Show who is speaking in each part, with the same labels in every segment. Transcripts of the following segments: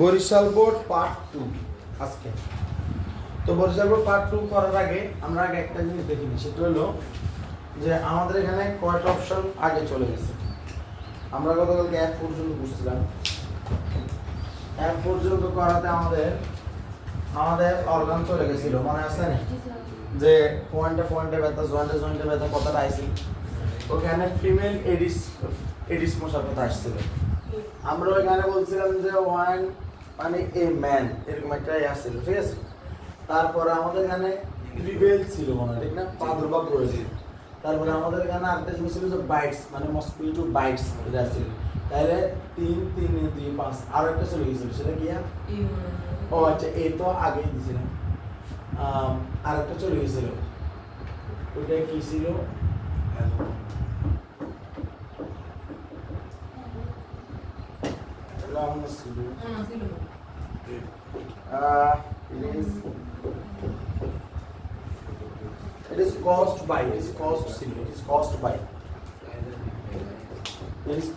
Speaker 1: Barishal board part 2 আজকে। তো Barishal board part 2 করার আগে আমরা আগে একটা জিনিস দেখি, সেটা হলো যে আমাদের এখানে কয়টা অপশন আগে চলে গেছে। আমরা গতকালকে F পর্যন্ত বুঝছিলাম, F পর্যন্ত করাতে আমাদের অর্গান চলে গেছিল, মনে আছে না? যে পয়েন্টে ব্যথা, জয়েন্টে ব্যথা কথাটা আইছিল, ওখানে ফিমেল এডিস মশার কথা আসছিল। আমরা ওইখানে বলছিলাম যে ওয়ান মানে এ ম্যান, এরকম একটা আসছিল, ঠিক আছে। তারপরে আমাদের এখানে রিভেল ছিল মনে হয়, ঠিক না? প্রাদুর্ভাব রয়েছে। তারপরে আমাদের এখানে আরেকটা জিনিস ছিল যে বাইটস, মানে মসকিটো বাইটস, এটা ছিল। তাহলে 3 3 2 5 আর একটা চলে গেছিল, সেটা কি? ও আচ্ছা, এই তো আগেই দিছিলাম। আরেকটা চলে গেছিল, ওইটা কি ছিল? It is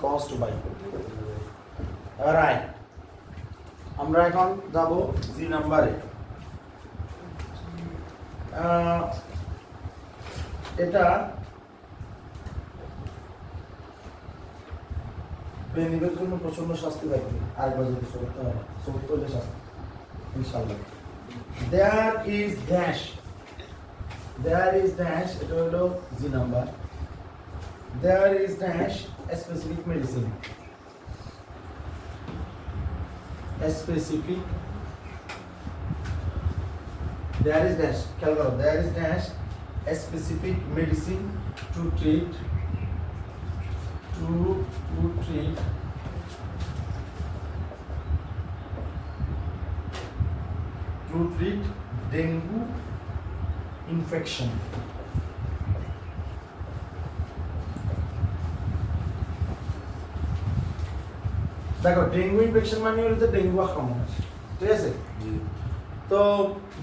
Speaker 1: caused by. Alright, আমরা এখন যাব জি নাম্বারে। এটা বেনিবের জন্য প্রচন্ড শাস্তি থাকবে, আরেকবার যদি সত্য হলে শাস্তি ইনশাআল্লাহ। There is dash, এটা হলো G number. There is dash a specific medicine. There is dash, খেয়াল করো, there is dash a specific medicine to treat dengue infection. দেখো, ডেঙ্গু ইনফেকশন মানে হলো যে ডেঙ্গু আক্রমণ, ঠিক আছে? তো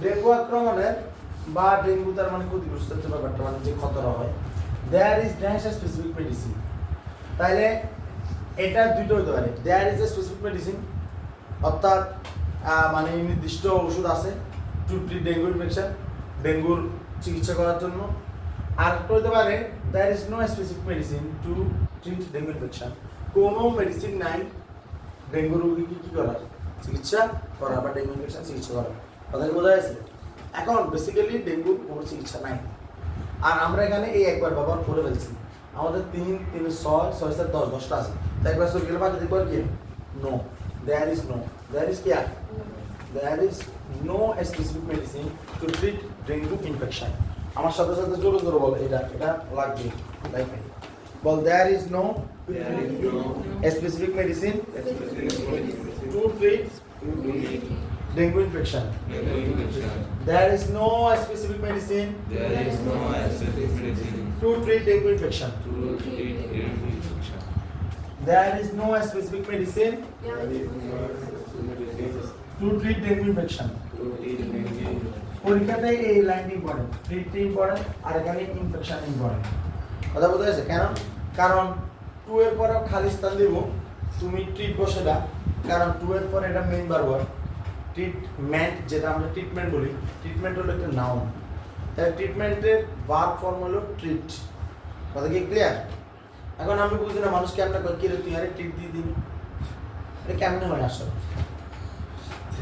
Speaker 1: ডেঙ্গু আক্রমণের বা ডেঙ্গু তার মানে ক্ষতিগ্রস্ত হচ্ছে ব্যাপারটা, মানে যে ক্ষতটা হয়, there is dash a specific medicine. তাইলে এটা দুটো হতে পারে, there is a specific medicine, অর্থাৎ মানে নির্দিষ্ট ওষুধ আছে টু ট্রিট ডেঙ্গু ইনফেকশন, ডেঙ্গুর চিকিৎসা করার জন্য। আর হতে পারে there is no specific medicine to treat dengue infection, কোনো মেডিসিন নাই ডেঙ্গু রোগীকে কি করা, চিকিৎসা করা বা ডেঙ্গু ইনফেকশন চিকিৎসা করা। কথা বোঝা যাচ্ছে? এখন বেসিক্যালি ডেঙ্গুর কোনো চিকিৎসা নাই, আর আমরা এখানে এই একবার ব্যবহার করে ফেলছি। আমাদের 3 3 6 6 7 10 10টা আছে, তাই একবার সব গেলে বাকি দেখবার কি? নো, দেয়ার ইজ কি? There is no specific medicine to treat dengue infection. আমার সাথে সাথে জোরে জোরে বল, এটা লাগবে, লাইক বল, there is no specific medicine to treat dengue infection. There is no specific medicine to treat dengue infection. There is no specific medicine to treat dengue infection. পরীক্ষাতে এই লাইনটি ইম্পর্টেন্ট, ট্রিট ইম্পর্টেন্ট, আর এখানে infection important. কথা বলতে আছে কেন? কারণ 2 এর পরে খালি স্থান দিব, তুমি ট্রিট বসে দাও, কারণ 2 এর পরে এটা মেইন ভার্ব। ট্রিটমেন্ট, যেটা আমরা ট্রিটমেন্ট বলি, ট্রিটমেন্ট হলো একটা নাউন, তাই ট্রিটমেন্টের ভার্ব ফর্ম হলো ট্রিট। কথা কি ক্লিয়ার? এখন আমি বুঝি না মানুষ কেমন করে, কিরে তুই আরে ট্রিট দিয়ে দিবি, এটা কেমনে হয় আসলে?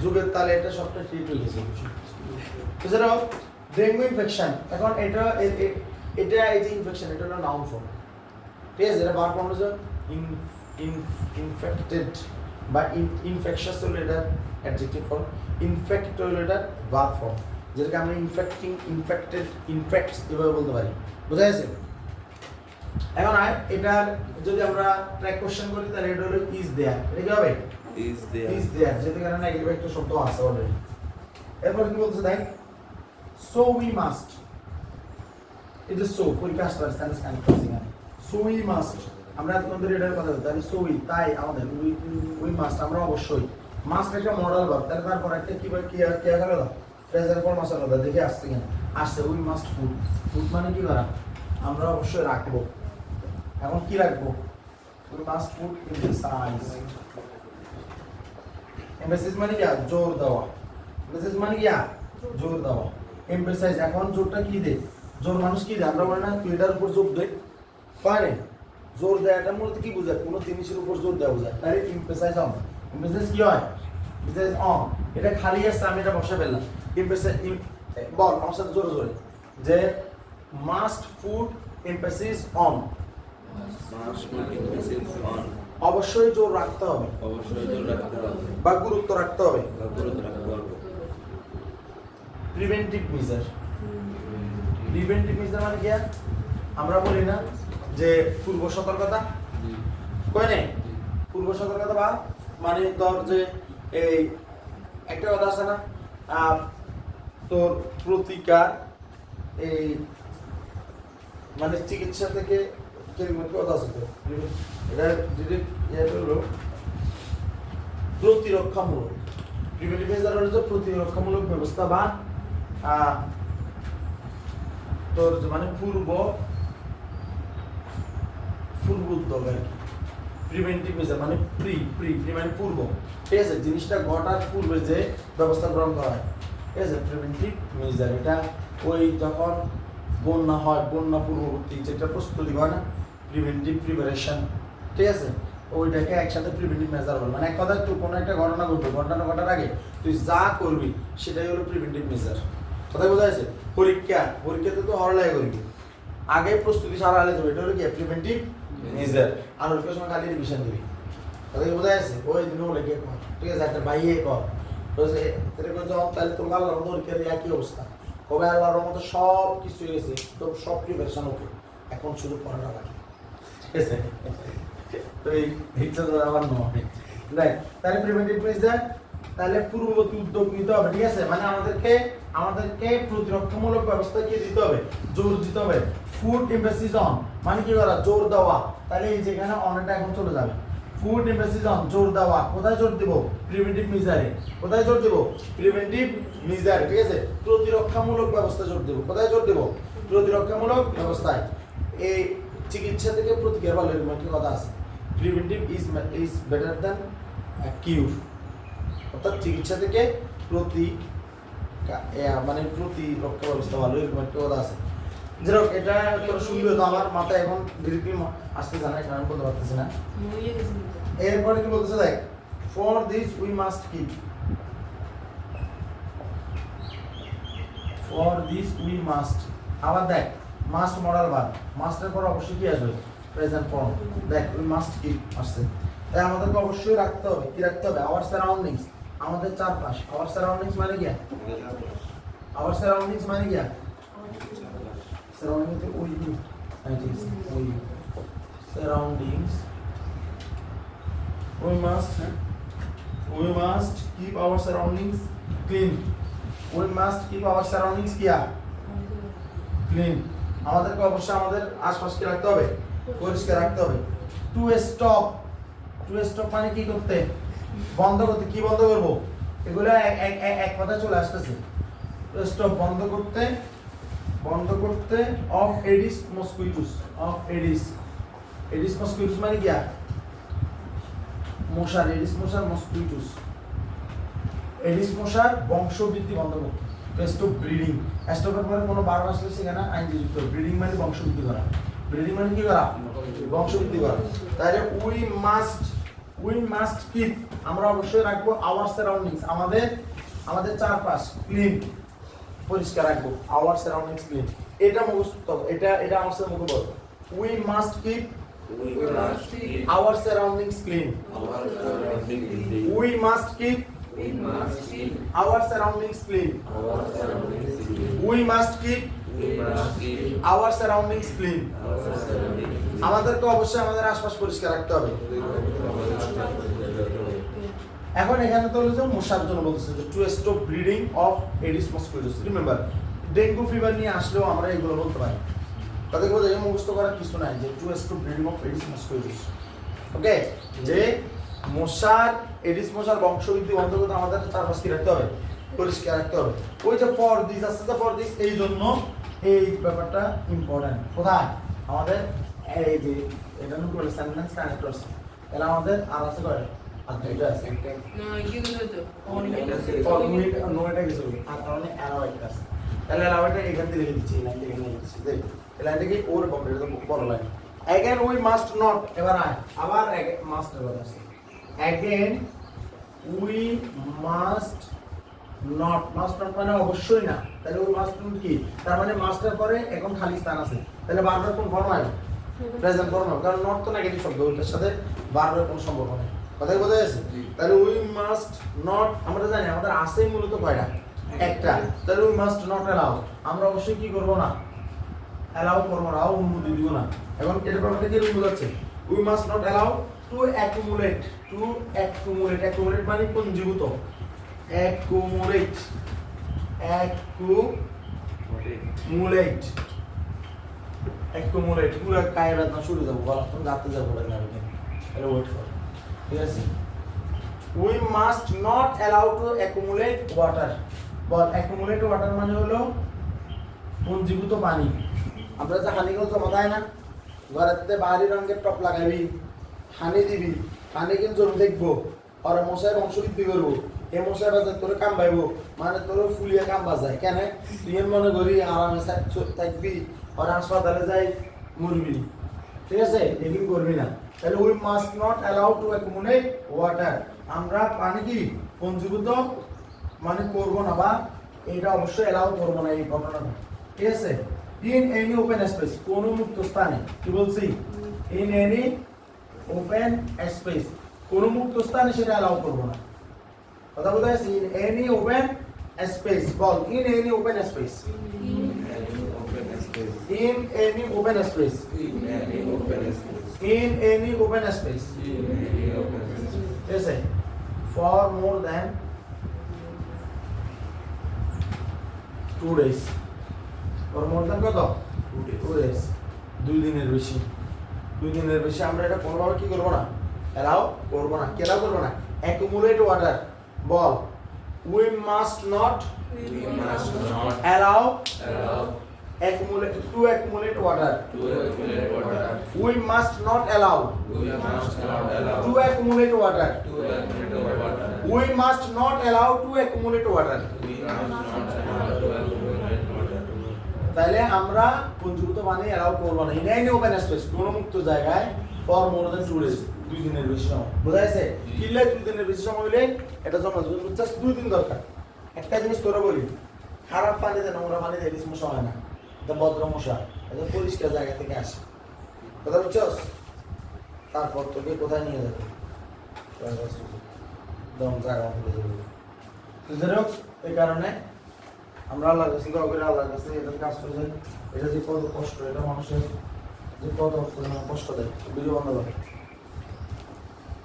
Speaker 1: যুগের তালে এটা সবটা ট্রিট হয়ে গেছে। তো সেটা ডেঙ্গু ইনফেকশন, এখন এটা এই যে ইনফেকশন, এটা হলো নাউন ফর্ম, ঠিক আছে? এটা ভার্ব ফর্ম হলো ইনফেক্টেড বা ইনফেকশাস হলো এটা অ্যাডজেক্টিভ ফর্ম, ইনফেক্ট হলো এটা ভার্ব ফর্ম, যেটাকে আমরা ইনফেক্টিং, ইনফেক্টেড, ইনফেক্টস এভাবে বলতে পারি। বোঝা গেছে? এখন এটার যদি আমরা ট্র্যাক কোশ্চেন করি, তাহলে এটা হলো ইজ দেয়ার। এটা কি হবে? ইজ দেয়ার, যেটা কারণে নেগেটিভ একটা শব্দ আছে অলরেডি। এরপর কি বলছে দেখ, সো উই মাস্ট, এটা সো পরীক্ষা আসতে পারে, সেন্টেন্স কানেক্ট করছি না। সো উই মাস্ট, আমরা তোমাদের এটার কথা বলতে পারি, সো উই, তাই আমাদের, উই মাস্ট, আমরা অবশ্যই। মাস্ট একটা মডেল ভার্ব, তারপর একটা কি গেল ফ্রেজার ফর্ম আসলে দেখে আসছে কিনা, আসছে। উই মাস্ট ফুড, ফুড মানে কি করা, আমরা অবশ্যই রাখবো। এখন কি রাখবো? We must food in this size, emphasis মানে কি জোর দেওয়া, এমফেসিস মানে কি জোর দেওয়া, এমফেসাইজ। এখন জোরটা কি দেয়, জোর মানুষ কি দেয়, আমরা বলি না তুই এটার উপর জোর দেয়, পারে জোর দেওয়াটা মূলত কি বোঝায়, কোনো জিনিসের উপর জোর দেওয়া বোঝায়, তাই এমফেসাইজ অন। এমফেসাইজ কি হয়, এমফেসাইজ অন। এটা খালি আসছে, আমি এটা বসে ফেললাম। এমফেসাইজ বল আমার সাথে জোরে জোরে, যে মাস্ট ফুড এমফেসিস অন, অবশ্যই জোর রাখতে হবে, বা গুরুত্ব রাখতে হবে। প্রিভেন্টিভ মেজার, প্রিভেন্টিভ মেজার মানে কি, আমরা বলি না যে পূর্ব সতর্কতা, কই নেই পূর্ব সতর্কতা, বা মানে তোর যে এই একটা কথা আছে না, তোর প্রতিকার, এই মানে চিকিৎসা থেকে কথা আছে তো, এটা হলো প্রতিরক্ষামূলক। প্রিভেন্টিভ মেজার হলো প্রতিরক্ষামূলক ব্যবস্থা, বা তোর মানে পূর্ব উদ্যোগ আর কি। প্রিভেন্টিভ মেজার মানে প্রি মানে পূর্ব, ঠিক আছে, জিনিসটা ঘটার পূর্বে যে ব্যবস্থা গ্রহণ করা হয়, ঠিক আছে, প্রিভেন্টিভ মেজার। এটা ওই যখন বন্যা হয়, বন্যা পূর্ববর্তী যেটা প্রস্তুতি হয় না, প্রিভেন্টিভ প্রিপারেশন, ঠিক আছে, ওইটাকে একসাথে প্রিভেন্টিভ মেজার বলে। মানে এক কথা, তুই কোনো একটা ঘটনা ঘটবে, ঘটনা ঘটার আগে তুই যা করবি সেটাই হলো প্রিভেন্টিভ মেজার। কথা বোঝা যাচ্ছে? পরীক্ষাতে তো হরলাই করবি, আগে প্রস্তুতি সারা আলে দেবে, এটা হলো কি প্রিভেন্টিভ মেজার। আর ওই সময় খালি রিভিশন দিবি। কথা কি বোঝা যাচ্ছে? ওই দিন বলে কে কর, ঠিক আছে, একটা ভাইয়ে কর, তাহলে তোমার আল্লাহর পরীক্ষার একই অবস্থা, কবে আল্লাহর মতো সব কিছু হয়ে গেছে, তো সব প্রিপারেশন ওকে, এখন শুধু পড়াটা বাকি, ঠিক আছে। তো এইটা তো আমার নয়, দেখ তাহলে প্রিভেন্টিভ মেজার, তাহলে পূর্ববর্তী উদ্যোগ নিতে হবে, ঠিক আছে, মানে আমাদেরকে প্রতিরক্ষামূলক ব্যবস্থা কি দিতে হবে, জোর দিতে হবে। ফুড এমফেসিস অন মানে কি করা, জোর দেওয়া, তাহলে এই যেখানে অনটা এখন চলে যাবে। ফুড এমফেসিস অন, জোর দেওয়া, কোথায় জোর দেব, প্রিভেন্টিভ মেজারে। কোথায় জোর দেব, প্রিভেন্টিভ মেজার, ঠিক আছে, প্রতিরক্ষামূলক ব্যবস্থা জোর দেব। কোথায় জোর দেব, প্রতিরক্ষামূলক ব্যবস্থায়। এই চিকিৎসা থেকে প্রতিকার ভালো, এরকম একটা কথা আছে, প্রিভেন্টিভ ইজ বেটার দ্যান কিউর, অর্থাৎ চিকিৎসা থেকে মানে প্রতিরক্ষা ব্যবস্থা ভালো, এরকম একটা কথা আছে। যেরকম এটা তোর শুনলে তো আমার মাথায় এখন ডিরেক্টলি আসতে জানা, কারণ বলতে পারতেছি না। এরপরে কি বলতেছে, দেখ, for this we must keep, for this we must, আবার দেখ মাস্ট মডাল ভার্ব, মাস্টের পর অবশ্যই কি আসবে, প্রেজেন্ট ফর্ম। দেখ উই মাস্ট কিপ আসছে, তাই আমাদেরকে অবশ্যই রাখতে হবে, কি রাখতে হবে, আওয়ার সারাউন্ডিংস, আমাদের চারপাশ। আওয়ার সারাউন্ডিংস মানে কি, আওয়ার সারাউন্ডিংস মানে কি, সারাউন্ডিং তো ওই surroundings, we must keep our surroundings clean, we must keep our surroundings clean, আমাদেরকে অবশ্যই আমাদের আশপাশকে রাখতে হবে, পরিষ্কার রাখতে হবে। টু স্টপ মানে কি করতে, বন্ধ করতে। কি বন্ধ করব, এগুলো এক কথা চলে আসতেছে। টু স্টপ বন্ধ করতে অফ এডিস মসকুইটোস, অফ এডিস মসকুইটোস মানে কি, মশার, এডিস মশার, মসকুইটোস, এডিস মশার বংশবৃদ্ধি বন্ধ করতে। স্টপ ব্রিডিং, স্টপের পরে কোনো বার আসলে সেখানে আইনজি যুক্ত। ব্রিডিং মানে বংশবৃদ্ধি করা, ব্রিডিং মানে কি করা, বংশবৃদ্ধি করা। তাহলে উই মাস্ট কিপ, আমরা অবশ্যই রাখবো আওয়ার সারাউন্ডিংস, আমাদের চারপাশ ক্লিন, পরিষ্কার রাখবো, আওয়ার সারাউন্ডিংস ক্লিন। এটা মুখস্থ, এটা আমার সাথে মুখে বল, we must keep our surroundings clean, we must keep our surroundings clean, we must keep our surroundings clean, আমাদেরকে অবশ্যই আমাদের আশপাশ পরিষ্কার রাখতে হবে। এখন এখানে তো হলো মশার জন্য বলতেছে যে to stop breeding of Aedes mosquitoes. Remember, dengue fever নিয়ে আসলেও আমরা এগুলো বলতে পারি, তাদের বোঝা যায় মুখস্থ করার কিছু নাই, যে to stop breeding of Aedes mosquitoes. Okay, যে মশার, এডিস মশার বংশবৃদ্ধি বন্ধ করতে আমাদের চারপাশ কি রাখতে হবে, পরিষ্কার রাখতে হবে। ওই যে ফর দিস আসছে, তো ফর দিস এই জন্য এই ব্যাপারটা ইম্পর্টেন্ট। কোথায়, আমাদের এই যে এটা নতুন বলে সেন্টেন্স কানেক্টরস, তাহলে আমাদের আর আছে করে আর দুইটা আছে
Speaker 2: No, you can do it.
Speaker 1: No এটা কিছু আর কারণে অ্যালাউ একটা আছে তাহলে অ্যালাউ এটা এখান থেকে লিখে দিচ্ছি এই লাইন থেকে লিখে দিচ্ছি দেখ এই লাইন থেকে ওর বাপরে এটা তো বড় line again we must not এবার আবার মাস্ট এর কথা আছে again we must not মানে অবশ্যই না তাহলে ওই মাস্ট নট কি তার মানে মাস্টার পরে এখন খালি স্থান আছে তাহলে বারবার কোন ফর্ম হবে প্রেজেন্ট ফর্ম হবে কারণ নট তো নেগেটিভ শব্দ ওইটার সাথে বারবার কোনো সম্পর্ক নেই কথাই বোঝা যাচ্ছে তাহলে উই মাস্ট নট আমরা জানি আমাদের আছে মূলত কয়টা একটা তাহলে উই মাস্ট নট অ্যালাউ আমরা অবশ্যই কি করব না অ্যালাউ করব না অনুমতি দিব না এখন এটা ব্যাপারটা কি রূপ যাচ্ছে we must not allow to accumulate accumulate মানে পঞ্জীভূত accumulate পুরো কায়ে বেদনা শুরু যাবো বলা তুমি রাতে যাবো না তাহলে ওয়েট করো ঠিক আছে we must not allow to accumulate water ball accumulate water মানে হলো পঞ্জীভূত পানি আমরা যে হানিগুলো জমা দেয় না ঘরেতে বাড়ি রঙের টপ লাগাবি হানি দিবি পানি কিন্তু জমি দেখবো আর মশার অংশ বৃদ্ধি করবো এই মশাই বাজার তোর কাম পাইবো মানে তোর ফুলিয়া কাম বাজায় কেন তুই মনে করি আরামে থাকবি আর হাসপাতালে যাই মরবি ঠিক আছে এদিন করবি না তাহলে we must not allow to accumulate water আমরা পানি কি পঞ্জীভূত মানে করবো না বা এটা অবশ্যই অ্যালাউ করবো না এই ঘটনাটা ঠিক আছে ইন এনি ওপেন স্পেস কোন মুক্ত স্থানে কি বলছি ইন এনি ওপেন স্পেস কোন মুক্ত স্থানে সেটা অ্যালাউ করবো না কথা বলতে আছে in any open space ball in any open space in any open space in any open space yes sir for more than 2 days for more than কত 2 days 2 দিনের বেশি আমরা এটা কোনোভাবে কি করব না এলাও করব না কেন করব না accumulate water ball we must not allow to accumulate water we must not allow to accumulate water we must not allow to accumulate water তাহলে আমরা পঞ্জীভূত পানি এলাও করব না ইন এনি ওপেন স্পেস কোন মুক্ত জায়গায় ফর মোর দ্যান 2 days 2 দিনের বেশি সময় বোঝা যাচ্ছে কিলে 2 দিনের বেশি সময় হলে এটা জমা জাস্ট 2 দিন দরকার একটা জিনিস তোরা বলি খারাপ পানিতে নোংরা পানিতে এই সমস্যা হয় না এটা ভদ্র মশা এটা পরিষ্কার জায়গা থেকে আসে কথা বুঝছস তারপর তোকে কোথায় নিয়ে যাবে দম জায়গা থেকে যাবে এই কারণে আমরা আল্লাহর কাছে দোয়া করি আল্লাহর কাছে এদের কাজ করে যাই এটা যে কত কষ্ট এটা মানুষের যে কত কষ্ট দেয় ভিডিও বন্ধ করে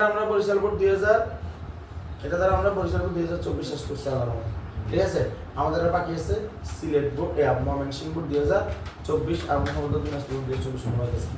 Speaker 1: আমরা বরিশাল বোর্ড 2000 এটা দ্বারা আমরা বরিশাল বোর্ড 2024 শেষ করছি আল্লাহর ঠিক আছে আমাদের বাকি আছে সিলেট বোর্ড ময়মনসিংহ বোর্ড 2024 আর মোহাম্মদপুর 2024 সময় আছে